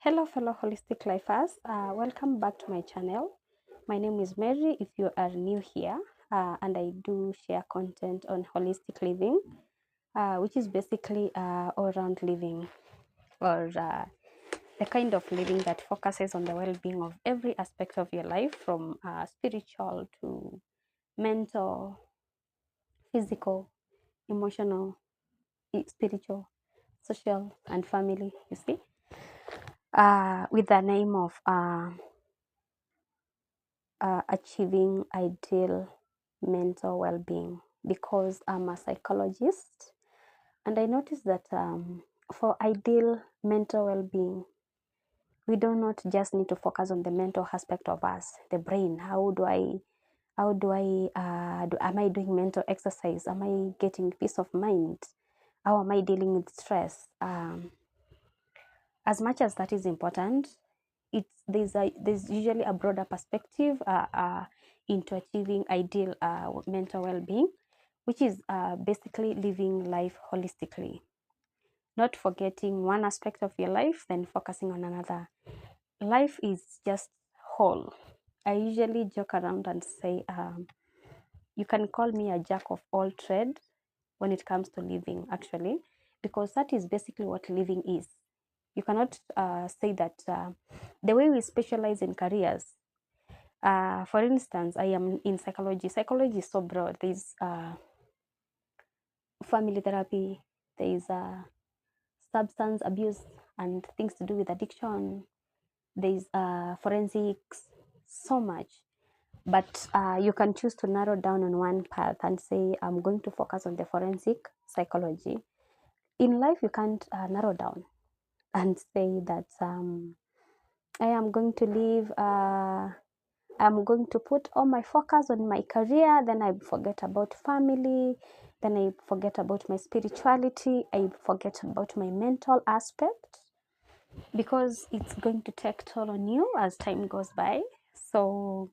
Hello, fellow holistic lifers. Welcome back to my channel. My name is Mary. If you are new here, and I do share content on holistic living, which is basically all-round living, or the kind of living that focuses on the well-being of every aspect of your life, from spiritual to mental, physical, emotional, spiritual, social, and family. You see, with the name of achieving ideal mental well-being, because I'm a psychologist and I noticed that for ideal mental well-being, we do not just need to focus on the mental aspect of us, the brain. Am I doing mental exercise? Am I getting peace of mind? How am I dealing with stress? As much as that is important, there's usually a broader perspective into achieving ideal mental well-being, which is basically living life holistically, not forgetting one aspect of your life then focusing on another. Life is just whole. I usually joke around and say, you can call me a jack of all trade when it comes to living, actually, because that is basically what living is. You cannot say that the way we specialize in careers. For instance, I am in psychology. Psychology is so broad. There's family therapy, there's substance abuse and things to do with addiction, there's forensics, so much. But you can choose to narrow down on one path and say, I'm going to focus on the forensic psychology. In life, you can't narrow down and say that I am going to live, I'm going to put all my focus on my career, then I forget about family, then I forget about my spirituality, I forget about my mental aspect, because it's going to take toll on you as time goes by. So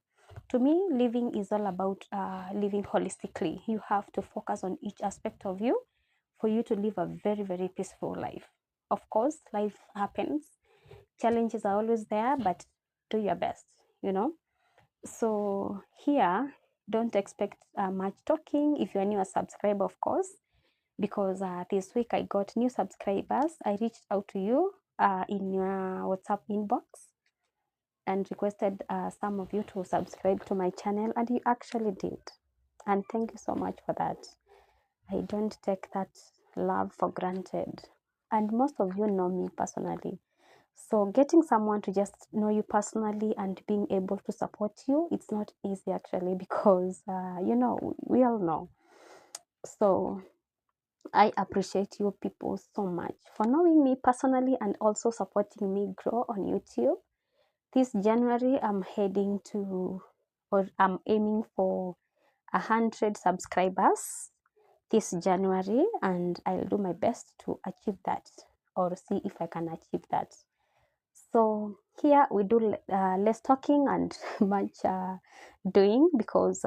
to me, living is all about living holistically. You have to focus on each aspect of you for you to live a very, very peaceful life. Of course, life happens. Challenges are always there, but do your best, you know. So here, don't expect much talking if you're a new subscriber, of course, because this week I got new subscribers. I reached out to you in your WhatsApp inbox and requested some of you to subscribe to my channel, and you actually did. And thank you so much for that. I don't take that love for granted. And most of you know me personally. So getting someone to just know you personally and being able to support you, it's not easy actually, because, we all know. So I appreciate you people so much for knowing me personally and also supporting me grow on YouTube. This January, I'm aiming for 100 subscribers this January, and I'll do my best to achieve that, or see if I can achieve that. So here we do less talking and much doing, because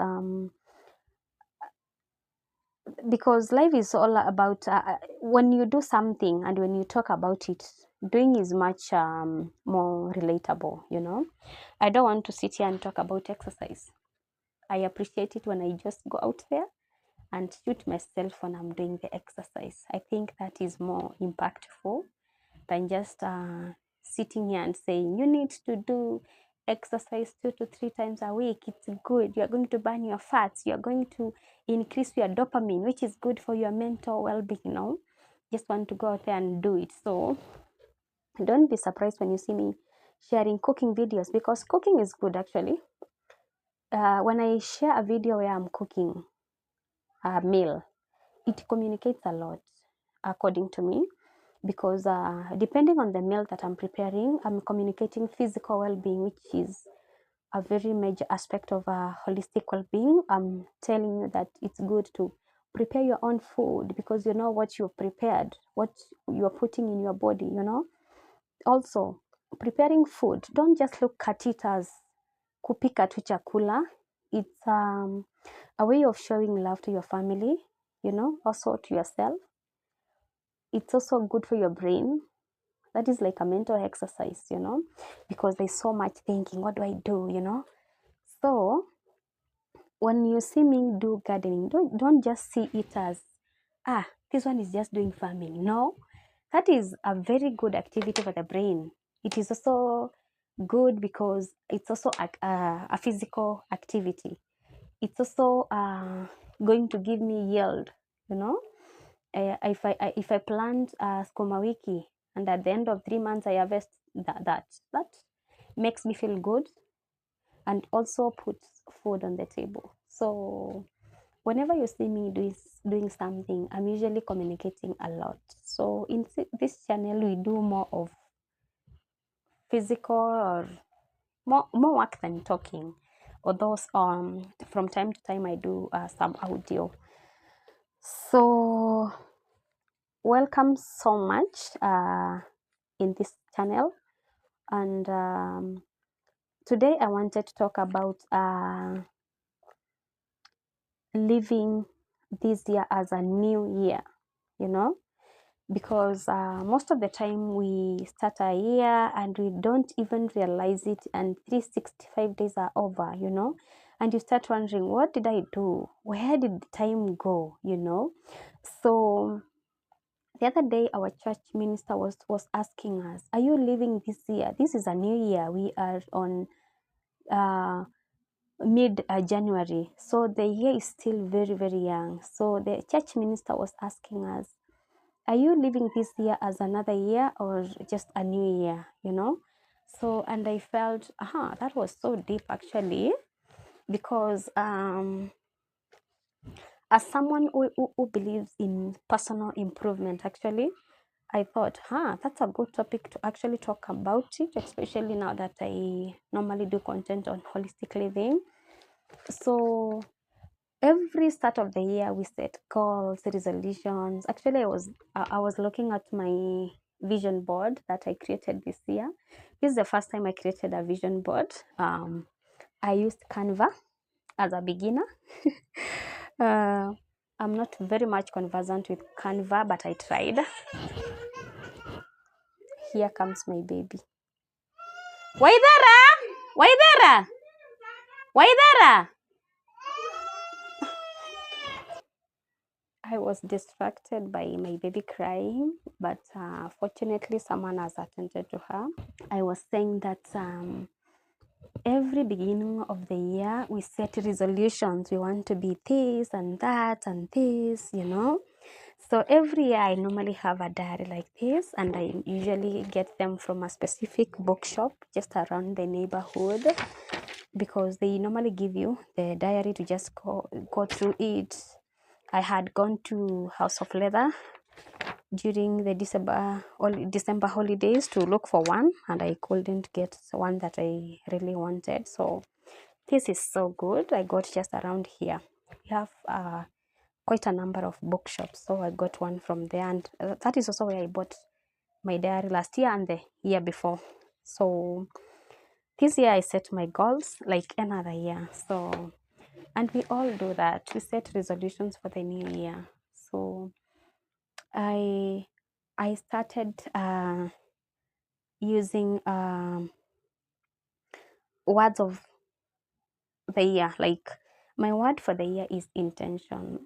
life is all about when you do something and when you talk about it, doing is much more relatable, you know. I don't want to sit here and talk about exercise. I appreciate it when I just go out there and shoot myself when I'm doing the exercise. I think that is more impactful than just sitting here and saying you need to do exercise 2 to 3 times a week. It's good. You're going to burn your fats. You're going to increase your dopamine, which is good for your mental well-being. You know, just want to go out there and do it. So don't be surprised when you see me sharing cooking videos, because cooking is good actually. When I share a video where I'm cooking a meal, it communicates a lot, according to me, because depending on the meal that I'm preparing, I'm communicating physical well-being, which is a very major aspect of holistic well-being. I'm telling you that it's good to prepare your own food, because you know what you've prepared, what you're putting in your body, you know. Also, preparing food, don't just look at it as kupika tu chakula. It's a way of showing love to your family, you know, also to yourself. It's also good for your brain. That is like a mental exercise, you know, because there's so much thinking. What do I do, you know? So when you see me do gardening, don't just see it as, this one is just doing farming. No, that is a very good activity for the brain. It is also good because it's also a physical activity. It's also going to give me yield, you know. If I plant skuma wiki and at the end of 3 months I harvest that makes me feel good and also puts food on the table. So whenever you see me doing something, I'm usually communicating a lot. So in this channel, we do more of physical or more work than talking. Although from time to time I do some audio. So welcome so much in this channel, and today I wanted to talk about living this year as a new year, you know, because most of the time we start a year and we don't even realize it, and 365 days are over, you know, and you start wondering, what did I do? Where did time go, you know? So the other day our church minister was asking us, are you living this year? This is a new year. We are on mid January, so the year is still very, very young. So the church minister was asking us, are you living this year as another year or just a new year, you know? So, and I felt, that was so deep actually, because as someone who believes in personal improvement, actually, I thought, that's a good topic to actually talk about it, especially now that I normally do content on holistic living. So every start of the year we set goals, resolutions. Actually, I was looking at my vision board that I created this year. This is the first time I created a vision board. I used Canva as a beginner. I'm not very much conversant with Canva, but I tried. Here comes my baby. Waidara! Waidara! Waidara! I was distracted by my baby crying, but fortunately someone has attended to her. I was saying that every beginning of the year we set resolutions. We want to be this and that and this, you know. So every year I normally have a diary like this, and I usually get them from a specific bookshop just around the neighborhood, because they normally give you the diary to just go through it. I had gone to House of Leather during the December holidays to look for one, and I couldn't get one that I really wanted. So this is so good. I got just around here. We have quite a number of bookshops, so I got one from there, and that is also where I bought my diary last year and the year before. So this year I set my goals like another year. So, and we all do that. We set resolutions for the new year. So I started using words of the year. Like my word for the year is intention,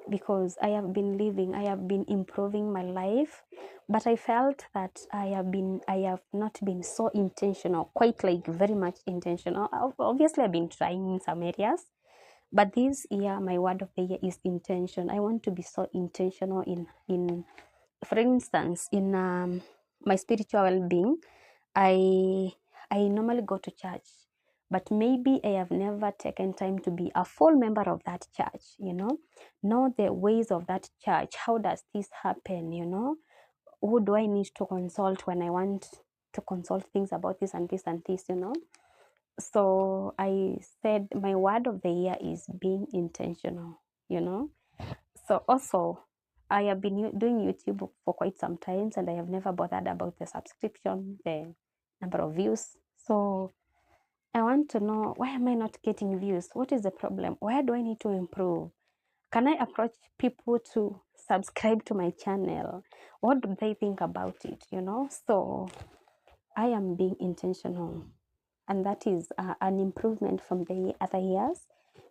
because I have been improving my life, but I felt that I have not been so intentional, quite like very much intentional. Obviously, I've been trying in some areas, but this year my word of the year is intention. I want to be so intentional in for instance, in my spiritual well-being. I normally go to church, but maybe I have never taken time to be a full member of that church, you know the ways of that church. How does this happen, you know? Who do I need to consult when I want to consult things about this and this and this, you know? So I said my word of the year is being intentional, you know? So also, I have been doing YouTube for quite some time, and I have never bothered about the subscription, the number of views. So I want to know, why am I not getting views? What is the problem? Where do I need to improve? Can I approach people to subscribe to my channel? What do they think about it? So I am being intentional, and that is an improvement from the other years,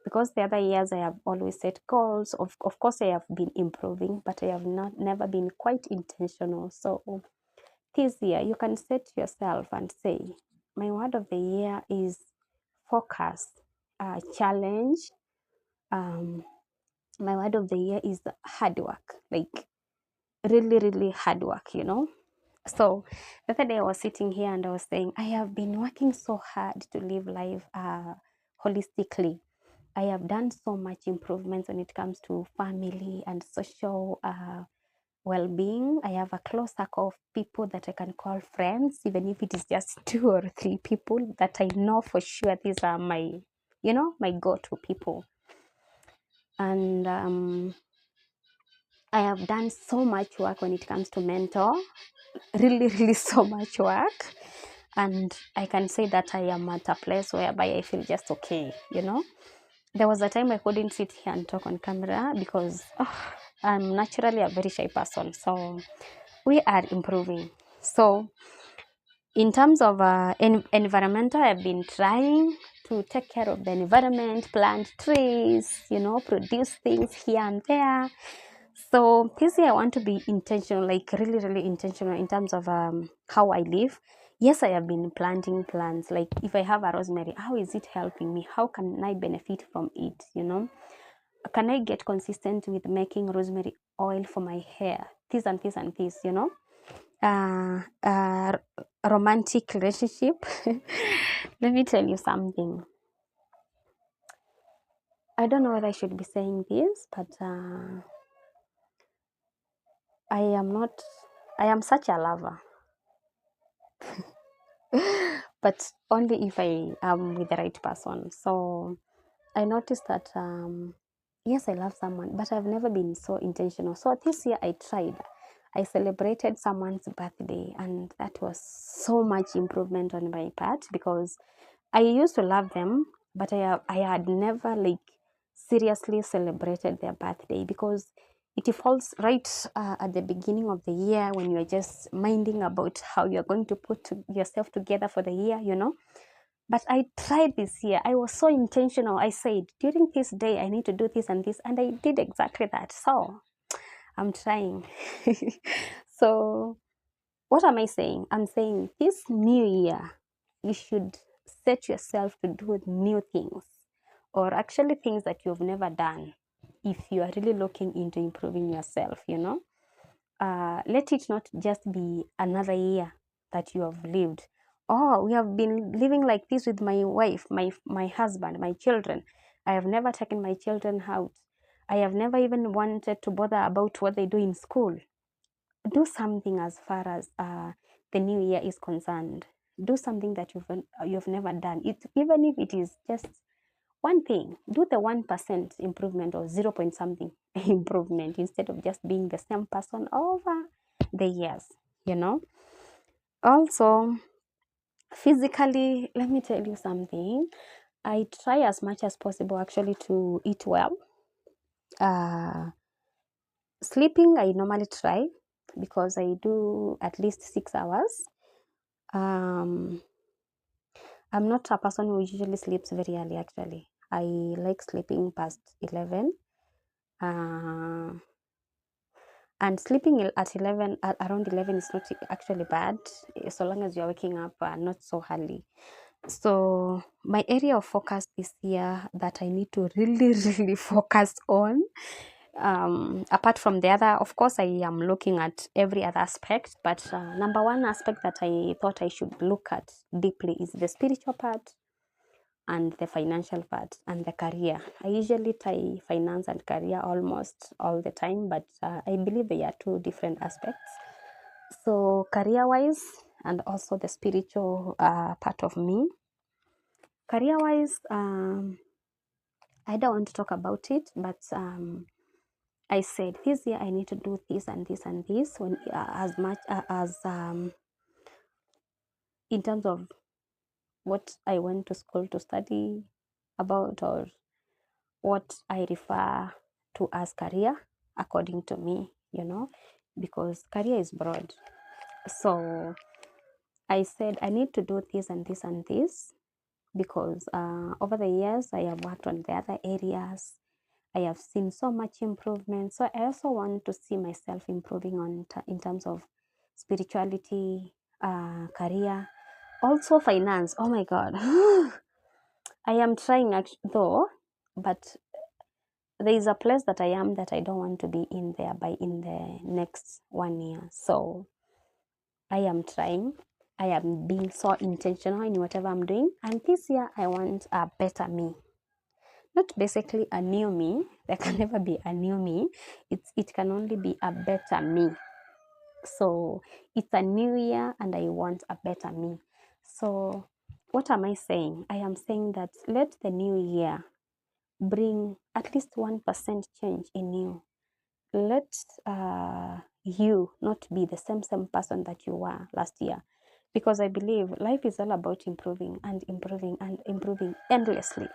because the other years I have always set goals. Of course I have been improving, but I have never been quite intentional. So this year you can set yourself and say, my word of the year is focus, challenge. My word of the year is hard work, like really, really hard work. So the other day I was sitting here and I was saying, I have been working so hard to live life holistically. I have done so much improvements when it comes to family and social well-being. I have a close circle of people that I can call friends, even if it is just 2 or 3 people that I know for sure these are my go-to people. And I have done so much work when it comes to mentor, really, really so much work. And I can say that I am at a place whereby I feel just okay. There was a time I couldn't sit here and talk on camera because I'm naturally a very shy person. So we are improving. So in terms of environmental, I've been trying to take care of the environment, plant trees, produce things here and there. So this year I want to be intentional, like really, really intentional in terms of how I live. Yes, I have been planting plants. Like if I have a rosemary, how is it helping me? How can I benefit from it? Can I get consistent with making rosemary oil for my hair? This and this and this, romantic relationship. Let me tell you something. I don't know whether I should be saying this, but I am such a lover. But only if I am with the right person. So I noticed that yes, I love someone, but I've never been so intentional. So this year I tried. I celebrated someone's birthday, and that was so much improvement on my part, because I used to love them, but I had never seriously celebrated their birthday, because it falls right at the beginning of the year when you're just minding about how you're going to put yourself together for the year. But I tried this year. I was so intentional. I said, during this day, I need to do this and this. And I did exactly that. So I'm trying. So what am I saying? I'm saying this new year, you should set yourself to do new things, or actually things that you've never done, if you are really looking into improving yourself. Let it not just be another year that you have lived. Oh, we have been living like this with my wife, my husband, my children. I have never taken my children out. I have never even wanted to bother about what they do in school. Do something as far as the new year is concerned. Do something that you've never done. Even if it is just one thing. Do the 1% improvement or 0 point something improvement, instead of just being the same person over the years. Also, physically, let me tell you something. I try as much as possible actually to eat well. Sleeping, I normally try, because I do at least 6 hours. I'm not a person who usually sleeps very early, actually. I like sleeping past 11. And sleeping at 11, around 11, is not actually bad, so long as you're waking up not so early. So my area of focus this year that I need to really, really focus on, apart from the other, of course, I am looking at every other aspect, but number one aspect that I thought I should look at deeply is the spiritual part and the financial part and the career. I usually tie finance and career almost all the time, but I believe they are two different aspects. So career-wise, and also the spiritual part of me. Career-wise, I don't want to talk about it, but I said this year I need to do this and this and this, when as much as in terms of what I went to school to study about, or what I refer to as career. according to me, you know, because career is broad. So I said I need to do this and this and this because over the years I have worked on the other areas. I have seen so much improvement. So I also want to see myself improving in terms of spirituality, career, also finance. Oh my God. I am trying though, but there is a place that I am that I don't want to be in there by in the next 1 year. So I am trying. I am being so intentional in whatever I'm doing. And this year I want a better me. Not basically a new me. There can never be a new me. It can only be a better me. So it's a new year and I want a better me. So what am I saying? I am saying that let the new year bring at least 1% change in you. Let you not be the same person that you were last year. Because I believe life is all about improving and improving and improving endlessly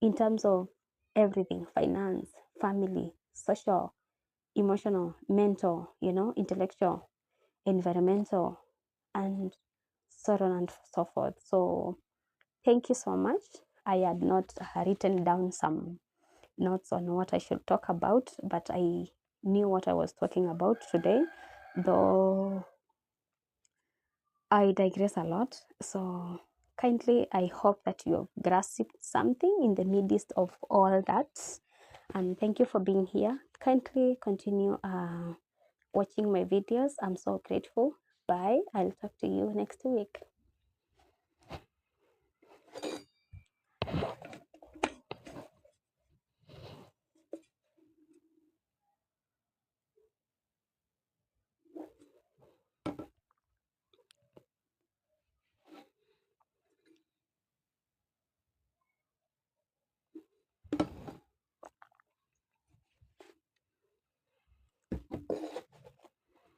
in terms of everything: finance, family, social, emotional, mental, you know, intellectual, environmental, and so on and so forth. So thank you so much. I had not written down some notes on what I should talk about, but I knew what I was talking about today, though I digress a lot. So kindly, I hope that you have grasped something in the midst of all that. And thank you for being here. Kindly continue watching my videos. I'm so grateful. Bye. I'll talk to you next week.